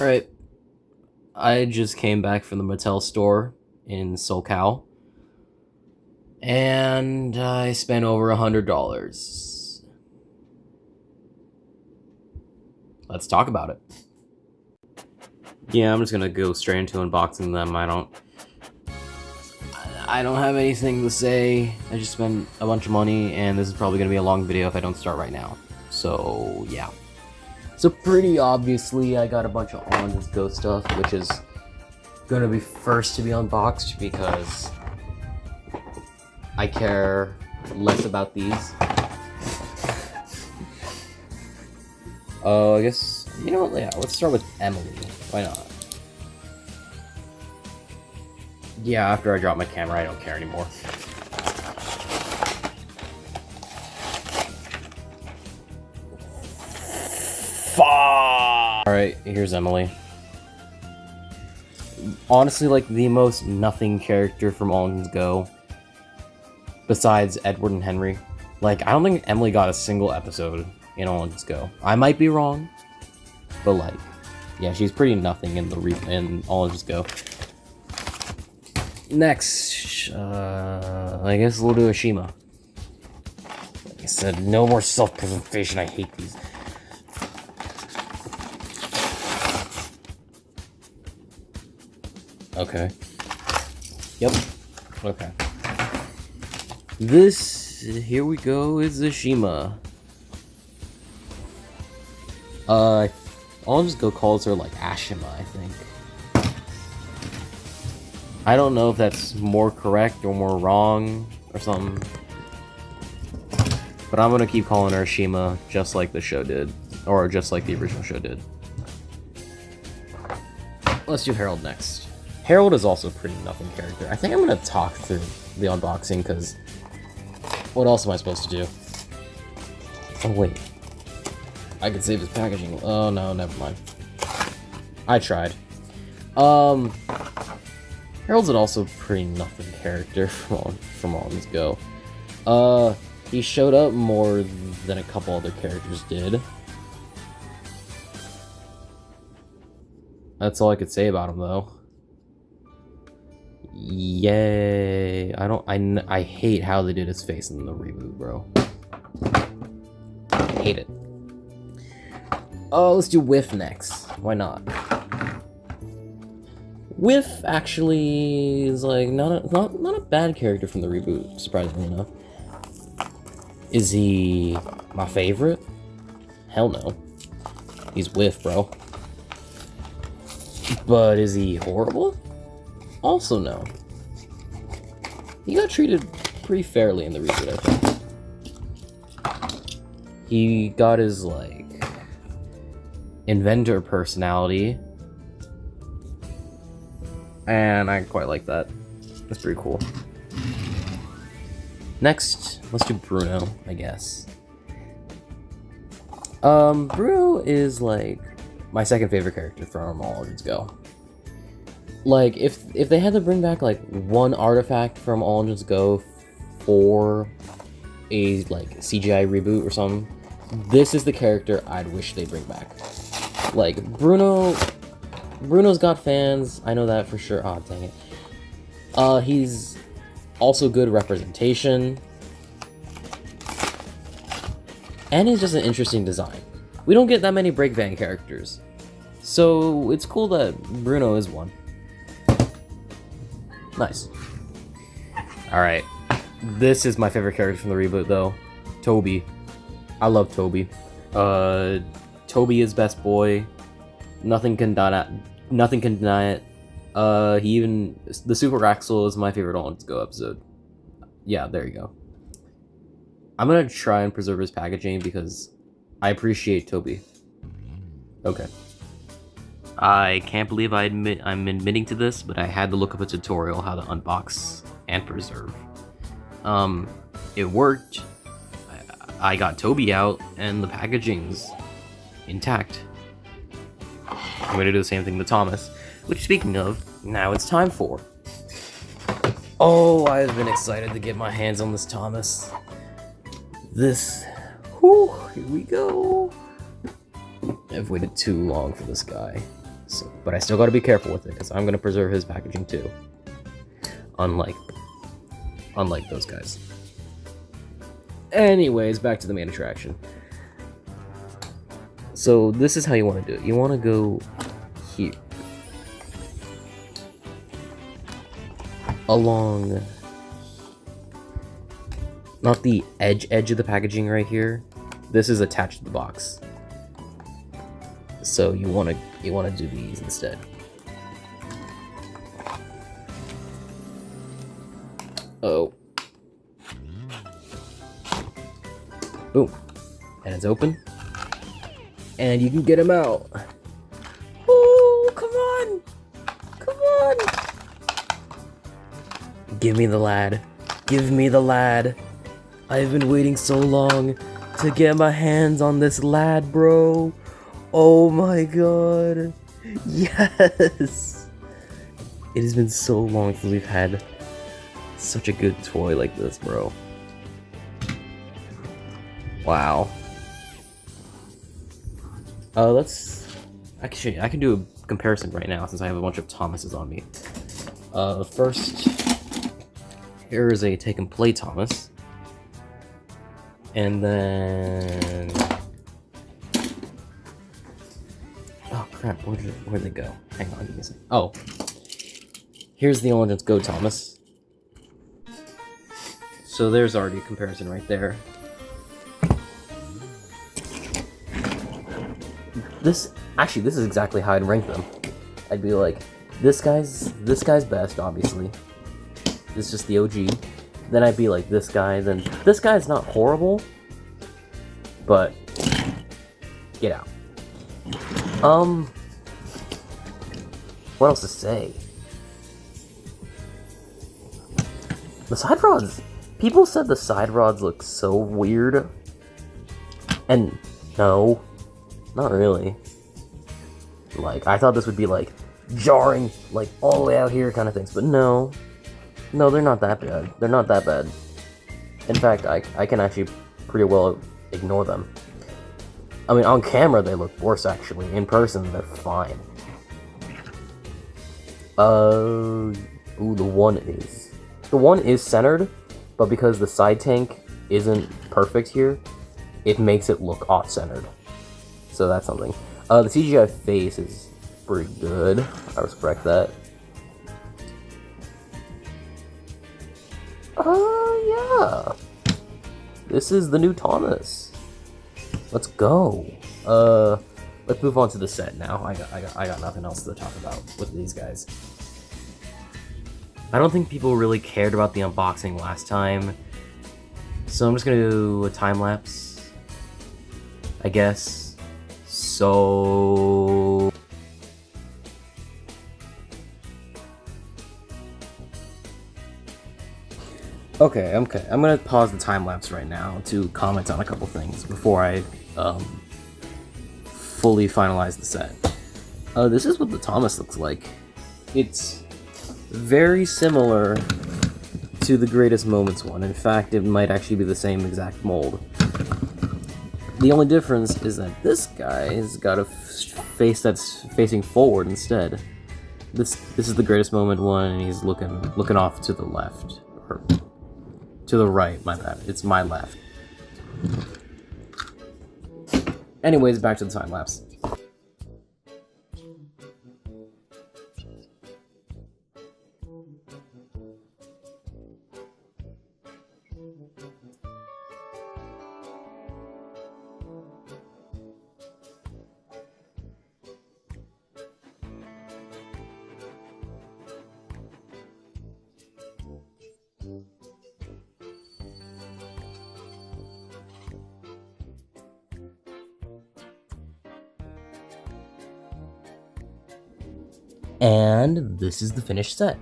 Alright, I just came back from the Mattel Store in SoCal, and I spent over $100. Let's talk about it. Yeah, I'm just gonna go straight into unboxing them. I don't have anything to say. I just spent a bunch of money, and this is probably gonna be a long video if I don't start right now. So, yeah. So pretty obviously, I got a bunch of On Just Go stuff, which is gonna be first to be unboxed because I care less about these. I guess, you know what, yeah, let's start with Emily. Why not? Yeah, after I drop my camera, I don't care anymore. Alright, here's Emily. Honestly, like, the most nothing character from All Just Go, besides Edward and Henry. Like, I don't think Emily got a single episode in All Just Go. I might be wrong, but, like, yeah, she's pretty nothing in All Just Go. Next, I guess we'll do Ashima. Like I said, no more self-preservation, I hate these. Okay. Yep. Okay. This, here we go, is Ashima. I'll just go calls her, like, Ashima, I think. I don't know if that's more correct or more wrong or something. But I'm gonna keep calling her Ashima, just like the show did. Or just like the original show did. Let's do Harold next. Harold is also a pretty nothing character. I think I'm gonna talk through the unboxing, because what else am I supposed to do? Oh, wait. I could save his packaging. Oh, no, never mind. I tried. Harold's an also pretty nothing character from All Just Go. He showed up more than a couple other characters did. That's all I could say about him, though. Yay! I hate how they did his face in the reboot, bro. I hate it. Oh, let's do Whiff next. Why not? Whiff actually is like not a bad character from the reboot, surprisingly enough. Is he my favorite? Hell no. He's Whiff, bro. But is he horrible? Also no. He got treated pretty fairly in the reboot, I think. He got his, like, inventor personality. And I quite like that. That's pretty cool. Next, let's do Bruno, I guess. Bruno is, like, my second favorite character from All Just Go. Like, if they had to bring back, like, one artifact from All Just Go for a, like, CGI reboot or something, this is the character I'd wish they bring back. Like, Bruno's got fans, I know that for sure. Oh, dang it. He's also good representation. And he's just an interesting design. We don't get that many Breakvan characters. So, it's cool that Bruno is one. Nice. Alright. This is my favorite character from the reboot, though. Toby. I love Toby. Toby is best boy. Nothing can deny it. The Super Axel is my favorite All Just Go episode. Yeah, there you go. I'm gonna try and preserve his packaging because I appreciate Toby. Okay. I can't believe I'm admitting to this, but I had to look up a tutorial how to unbox and preserve. It worked. I got Toby out, and the packaging's intact. I'm gonna do the same thing to Thomas, which, speaking of, now it's time for. Oh, I've been excited to get my hands on this Thomas. Whew, here we go. I've waited too long for this guy. So, but I still gotta be careful with it, because I'm gonna preserve his packaging too. Unlike those guys. Anyways, back to the main attraction. So this is how you want to do it. You want to go here. Along... not the edge of the packaging right here. This is attached to the box. So you want to do these instead. Oh. Boom. And it's open. And you can get him out. Oh, come on! Come on! Give me the lad. Give me the lad. I've been waiting so long to get my hands on this lad, bro. Oh my god. Yes! It has been so long since we've had such a good toy like this, bro. Wow. Actually, I can do a comparison right now since I have a bunch of Thomases on me. First, here is a Take and Play Thomas. And then... oh crap, where'd they go? Hang on, give me a second. Oh. Here's the Let's Go Thomas. So there's already a comparison right there. This is exactly how I'd rank them. I'd be like, this guy's best, obviously. This is just the OG. Then I'd be like, this guy, then this guy's not horrible, but get out. What else to say? The side rods. People said the side rods look so weird. And no, not really. Like, I thought this would be like jarring, like all the way out here kind of things, but no. No, they're not that bad. They're not that bad. In fact, I can actually pretty well ignore them. I mean, on camera they look worse actually. In person, they're fine. Ooh, the one is centered, but because the side tank isn't perfect here, it makes it look off-centered. So that's something. The CGI face is pretty good. I respect that. Yeah. This is the new Thomas. Let's go. Let's move on to the set now. I got nothing else to talk about with these guys. I don't think people really cared about the unboxing last time, so I'm just gonna do a time lapse, I guess. So okay. I'm gonna pause the time lapse right now to comment on a couple things before I fully finalize the set. This is what the Thomas looks like. It's very similar to the Greatest Moments one. In fact, it might actually be the same exact mold. The only difference is that this guy has got a face that's facing forward instead. This is the Greatest Moment one, and he's looking off to the left. Or to the right, my bad. It's my left. Anyways, back to the time lapse. And this is the finished set.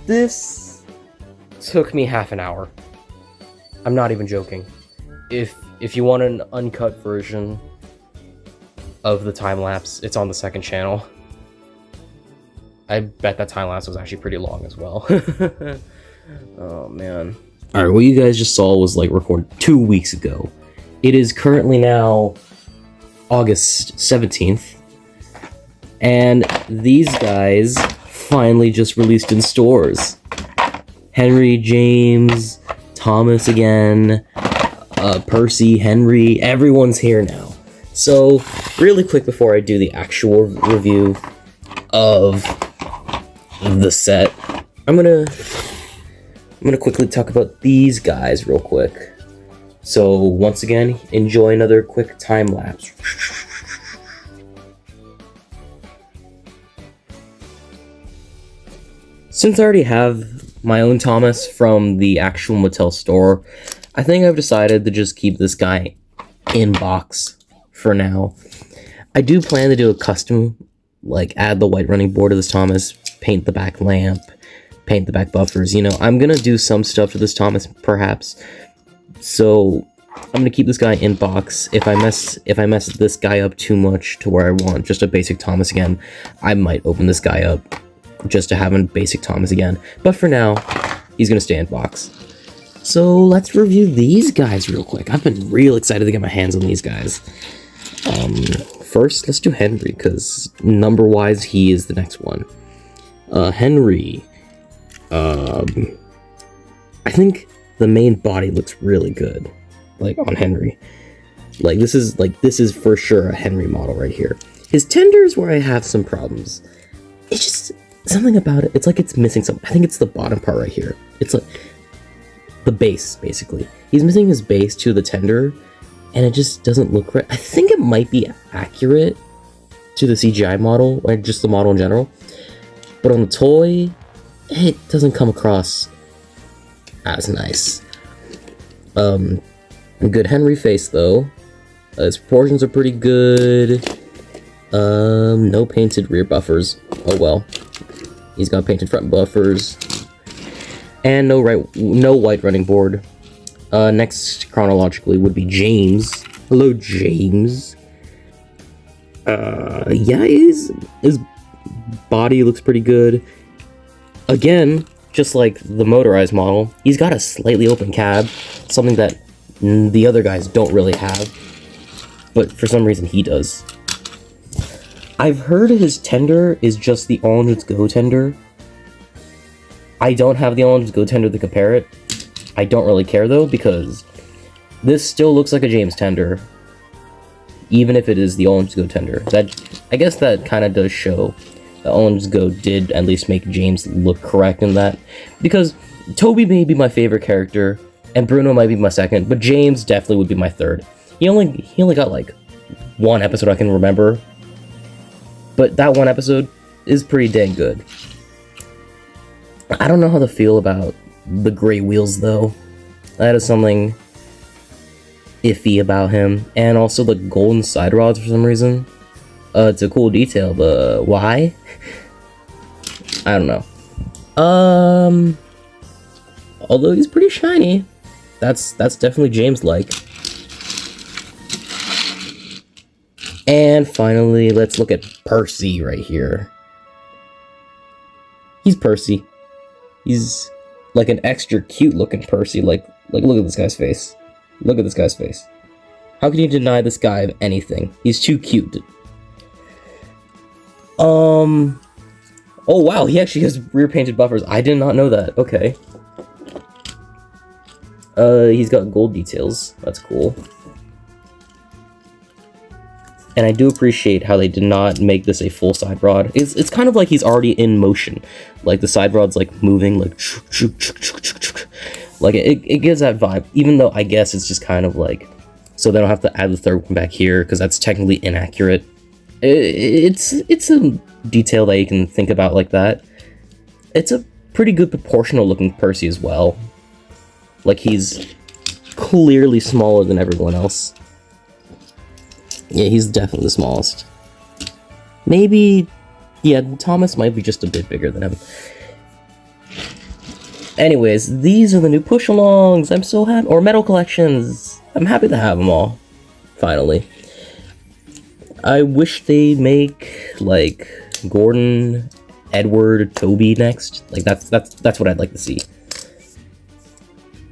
This took me half an hour. I'm not even joking. If you want an uncut version of the time lapse, it's on the second channel. I bet that time lapse was actually pretty long as well. Oh man. Alright, what you guys just saw was like recorded 2 weeks ago. It is currently now August 17th. And these guys finally just released in stores. Henry, James, Thomas again, Percy, Henry, everyone's here now. So, really quick before I do the actual review of the set, I'm gonna quickly talk about these guys real quick. So, once again, enjoy another quick time lapse. Since I already have my own Thomas from the actual Mattel Store, I think I've decided to just keep this guy in box for now. I do plan to do a custom, like add the white running board to this Thomas, paint the back lamp, paint the back buffers. You know, I'm gonna do some stuff to this Thomas, perhaps. So I'm gonna keep this guy in box. If I mess this guy up too much to where I want just a basic Thomas again, I might open this guy up just to have a basic Thomas again. But for now, he's gonna stay in box. So let's review these guys real quick. I've been real excited to get my hands on these guys. First, let's do Henry, because number-wise, he is the next one. Henry. I think the main body looks really good, like, on Henry. Like, this is for sure a Henry model right here. His tender is where I have some problems. It's just something about it. It's like it's missing something. I think it's the bottom part right here. It's like the base, basically. He's missing his base to the tender, and it just doesn't look right. I think it might be accurate to the CGI model, or just the model in general, but on the toy, it doesn't come across as nice. A good Henry face, though. His proportions are pretty good. No painted rear buffers. Oh well. He's got painted front buffers. And no white running board. Next, chronologically, would be James. Hello, James. Yeah, his body looks pretty good. Again, just like the motorized model, he's got a slightly open cab, something that the other guys don't really have, but for some reason he does. I've heard his tender is just the All Engines Go tender. I don't have the All Engines Go tender to compare it. I don't really care though, because this still looks like a James tender, even if it is the All Engines Go tender. I guess that kind of does show that All Engines Go did at least make James look correct in that, because Toby may be my favorite character, and Bruno might be my second, but James definitely would be my third. He only got like one episode I can remember, but that one episode is pretty dang good. I don't know how to feel about the gray wheels though. That is something iffy about him, and also the golden side rods for some reason. It's a cool detail, but why? I don't know. Although he's pretty shiny. That's definitely James-like. And finally, let's look at Percy right here. He's Percy. He's like an extra cute looking Percy. Like look at this guy's face. Look at this guy's face. How can you deny this guy of anything? He's too cute. Oh wow, he actually has rear painted buffers. I did not know that. Okay. He's got gold details. That's cool. And I do appreciate how they did not make this a full side rod. It's kind of like he's already in motion. Like the side rod's like moving, like it gives that vibe. Even though I guess it's just kind of like, so they don't have to add the third one back here, because that's technically inaccurate. It's a detail that you can think about like that. It's a pretty good proportional looking Percy as well. Like he's clearly smaller than everyone else. Yeah, he's definitely the smallest. Maybe, yeah, Thomas might be just a bit bigger than him. Anyways, these are the new push-alongs. I'm so happy. Or metal collections. I'm happy to have them all. Finally. I wish they make, like, Gordon, Edward, Toby next. Like, that's what I'd like to see.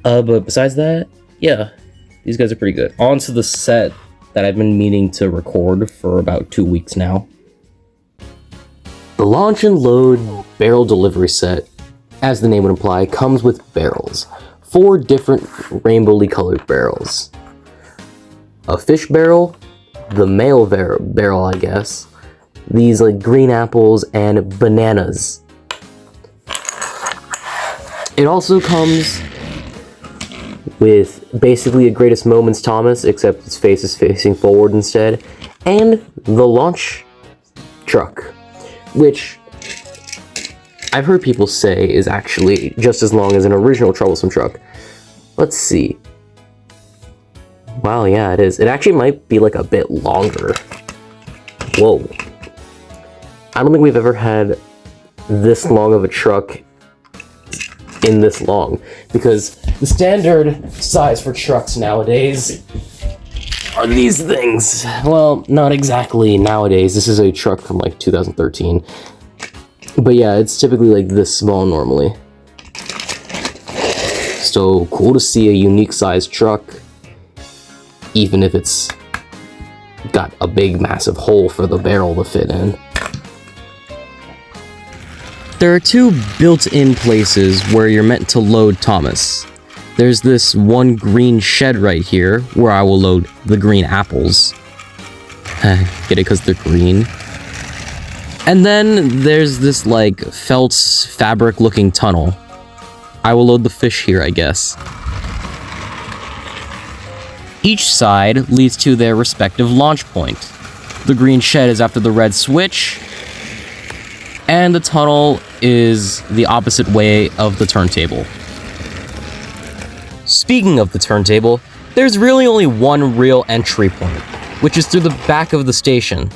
But besides that, yeah, these guys are pretty good. On to the set that I've been meaning to record for about 2 weeks now. The Launch and Load barrel delivery set, as the name would imply, comes with barrels. 4 different rainbowly colored barrels. A fish barrel, the male barrel, I guess, these like green apples and bananas. It also comes with basically a Greatest Moments Thomas, except its face is facing forward instead, and the launch truck, which I've heard people say is actually just as long as an original Troublesome truck. Let's see. Wow, yeah, it is. It actually might be like a bit longer. Whoa. I don't think we've ever had this long of a truck in this long, because the standard size for trucks nowadays are these things. Well, not exactly nowadays. This is a truck from like 2013. But yeah, it's typically like this small normally. So cool to see a unique sized truck, even if it's got a big massive hole for the barrel to fit in. There are 2 built-in places where you're meant to load Thomas. There's this one green shed right here where I will load the green apples. Get it because they're green. And then there's this like felt fabric looking tunnel. I will load the fish here, I guess. Each side leads to their respective launch point. The green shed is after the red switch, and the tunnel is the opposite way of the turntable. Speaking of the turntable, there's really only one real entry point, which is through the back of the station.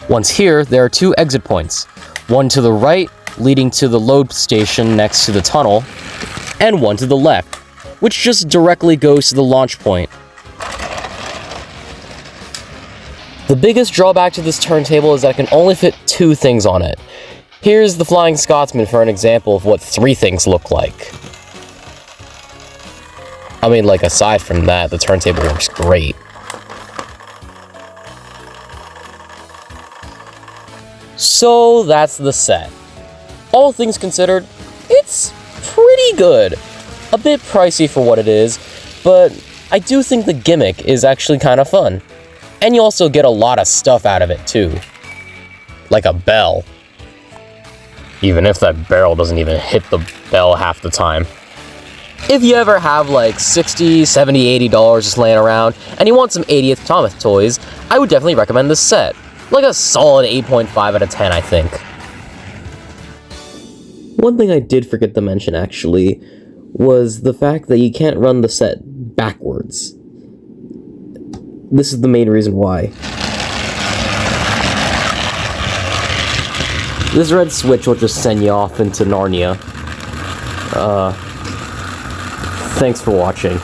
Once here, there are 2 exit points, one to the right, leading to the load station next to the tunnel, and one to the left, which just directly goes to the launch point. The biggest drawback to this turntable is that it can only fit 2 things on it. Here's the Flying Scotsman for an example of what 3 things look like. I mean, like, aside from that, the turntable works great. So that's the set. All things considered, it's pretty good. A bit pricey for what it is, but I do think the gimmick is actually kind of fun. And you also get a lot of stuff out of it too. Like a bell. Even if that barrel doesn't even hit the bell half the time. If you ever have like $60, $70, $80 just laying around, and you want some 80th Thomas toys, I would definitely recommend this set. Like a solid 8.5 out of 10, I think. One thing I did forget to mention, actually, was the fact that you can't run the set backwards. This is the main reason why. This red switch will just send you off into Narnia. Thanks for watching.